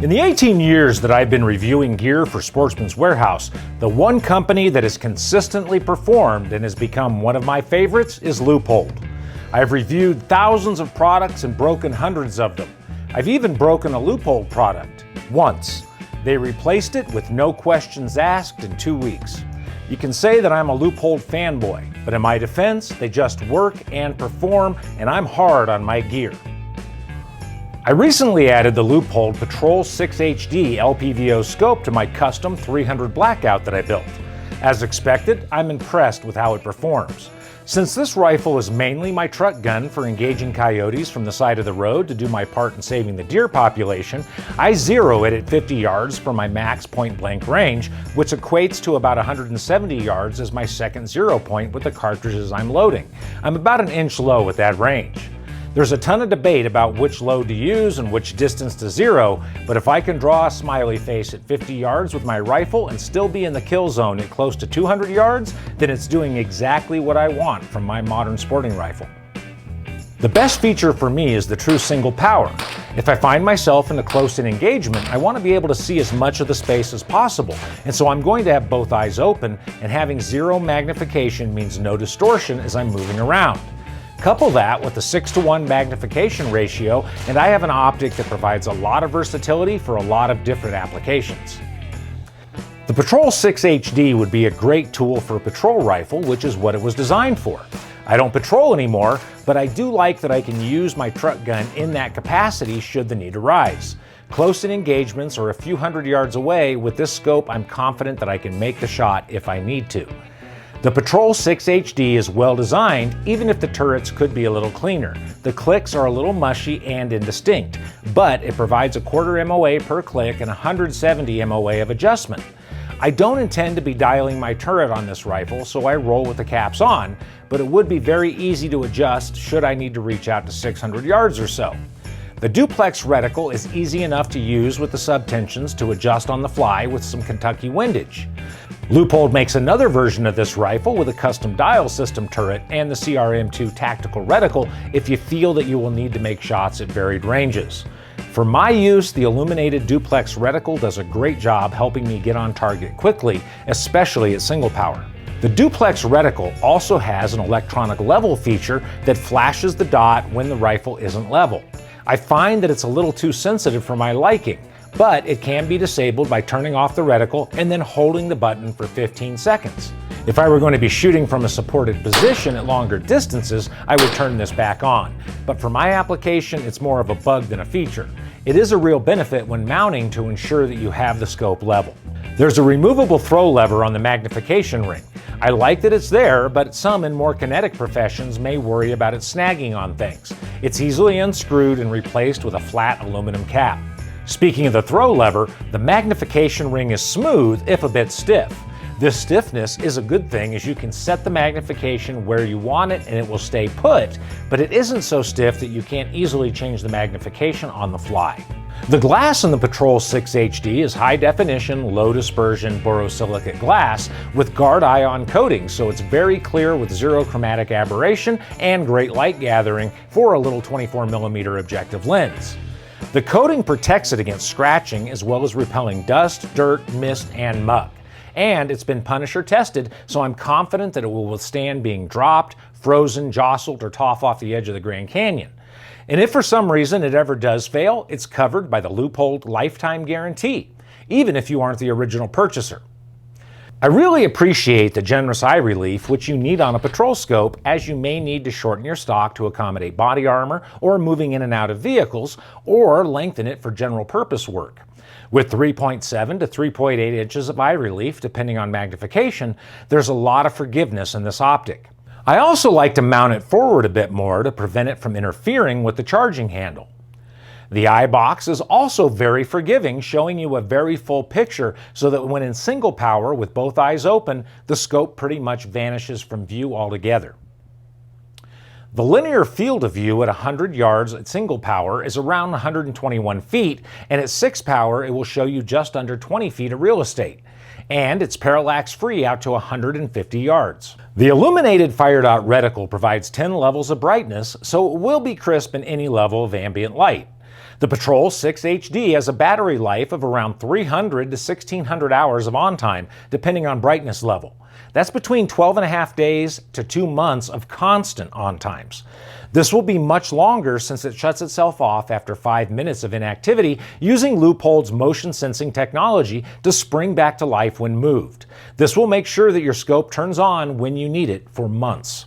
In the 18 years that I've been reviewing gear for Sportsman's Warehouse, the one company that has consistently performed and has become one of my favorites is Leupold. I've reviewed thousands of products and broken hundreds of them. I've even broken a Leupold product once. They replaced it with no questions asked in 2 weeks. You can say that I'm a Leupold fanboy, but in my defense, they just work and perform, and I'm hard on my gear. I recently added the Leupold Patrol 6HD LPVO scope to my custom 300 Blackout that I built. As expected, I'm impressed with how it performs. Since this rifle is mainly my truck gun for engaging coyotes from the side of the road to do my part in saving the deer population, I zero it at 50 yards for my max point-blank range, which equates to about 170 yards as my second zero point with the cartridges I'm loading. I'm about an inch low at that range. There's a ton of debate about which load to use and which distance to zero, but if I can draw a smiley face at 50 yards with my rifle and still be in the kill zone at close to 200 yards, then it's doing exactly what I want from my modern sporting rifle. The best feature for me is the true single power. If I find myself in a close-in engagement, I want to be able to see as much of the space as possible, and so I'm going to have both eyes open, and having zero magnification means no distortion as I'm moving around. Couple that with the 6:1 magnification ratio, and I have an optic that provides a lot of versatility for a lot of different applications. The Patrol 6HD would be a great tool for a patrol rifle, which is what it was designed for. I don't patrol anymore, but I do like that I can use my truck gun in that capacity should the need arise. Close-in engagements or a few hundred yards away, with this scope I'm confident that I can make the shot if I need to. The Patrol 6HD is well designed, even if the turrets could be a little cleaner. The clicks are a little mushy and indistinct, but it provides a quarter MOA per click and 170 MOA of adjustment. I don't intend to be dialing my turret on this rifle, so I roll with the caps on, but it would be very easy to adjust should I need to reach out to 600 yards or so. The Duplex reticle is easy enough to use with the subtensions to adjust on the fly with some Kentucky windage. Leupold makes another version of this rifle with a custom dial system turret and the CRM2 tactical reticle if you feel that you will need to make shots at varied ranges. For my use, the illuminated Duplex reticle does a great job helping me get on target quickly, especially at single power. The Duplex reticle also has an electronic level feature that flashes the dot when the rifle isn't level. I find that it's a little too sensitive for my liking, but it can be disabled by turning off the reticle and then holding the button for 15 seconds. If I were going to be shooting from a supported position at longer distances, I would turn this back on. But for my application, it's more of a bug than a feature. It is a real benefit when mounting to ensure that you have the scope level. There's a removable throw lever on the magnification ring. I like that it's there, but some in more kinetic professions may worry about it snagging on things. It's easily unscrewed and replaced with a flat aluminum cap. Speaking of the throw lever, the magnification ring is smooth if a bit stiff. This stiffness is a good thing as you can set the magnification where you want it and it will stay put, but it isn't so stiff that you can't easily change the magnification on the fly. The glass in the Patrol 6HD is high definition, low dispersion borosilicate glass with guard ion coating, so it's very clear with zero chromatic aberration and great light gathering for a little 24mm objective lens. The coating protects it against scratching as well as repelling dust, dirt, mist, and muck. And it's been Punisher tested, so I'm confident that it will withstand being dropped, frozen, jostled, or tossed off the edge of the Grand Canyon. And if for some reason it ever does fail, it's covered by the Leupold lifetime guarantee, even if you aren't the original purchaser. I really appreciate the generous eye relief which you need on a patrol scope, as you may need to shorten your stock to accommodate body armor or moving in and out of vehicles, or lengthen it for general purpose work. With 3.7 to 3.8 inches of eye relief, depending on magnification, there's a lot of forgiveness in this optic. I also like to mount it forward a bit more to prevent it from interfering with the charging handle. The eye box is also very forgiving, showing you a very full picture so that when in single power with both eyes open, the scope pretty much vanishes from view altogether. The linear field of view at 100 yards at single power is around 121 feet, and at 6 power it will show you just under 20 feet of real estate. And it's parallax free out to 150 yards. The illuminated Firedot reticle provides 10 levels of brightness, so it will be crisp in any level of ambient light. The Patrol 6 HD has a battery life of around 300 to 1600 hours of on time, depending on brightness level. That's between 12.5 days to 2 months of constant on times. This will be much longer since it shuts itself off after 5 minutes of inactivity using Leupold's motion sensing technology to spring back to life when moved. This will make sure that your scope turns on when you need it for months.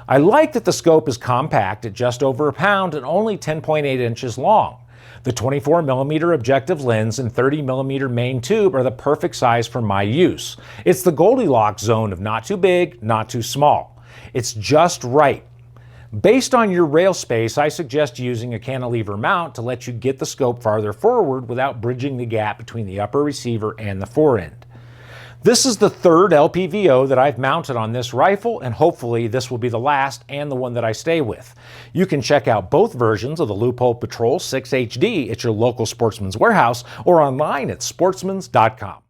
I like that the scope is compact at just over a pound and only 10.8 inches long. The 24mm objective lens and 30mm main tube are the perfect size for my use. It's the Goldilocks zone of not too big, not too small. It's just right. Based on your rail space, I suggest using a cantilever mount to let you get the scope farther forward without bridging the gap between the upper receiver and the forend. This is the third LPVO that I've mounted on this rifle, and hopefully this will be the last and the one that I stay with. You can check out both versions of the Leupold Patrol 6 HD at your local Sportsman's Warehouse or online at sportsmans.com.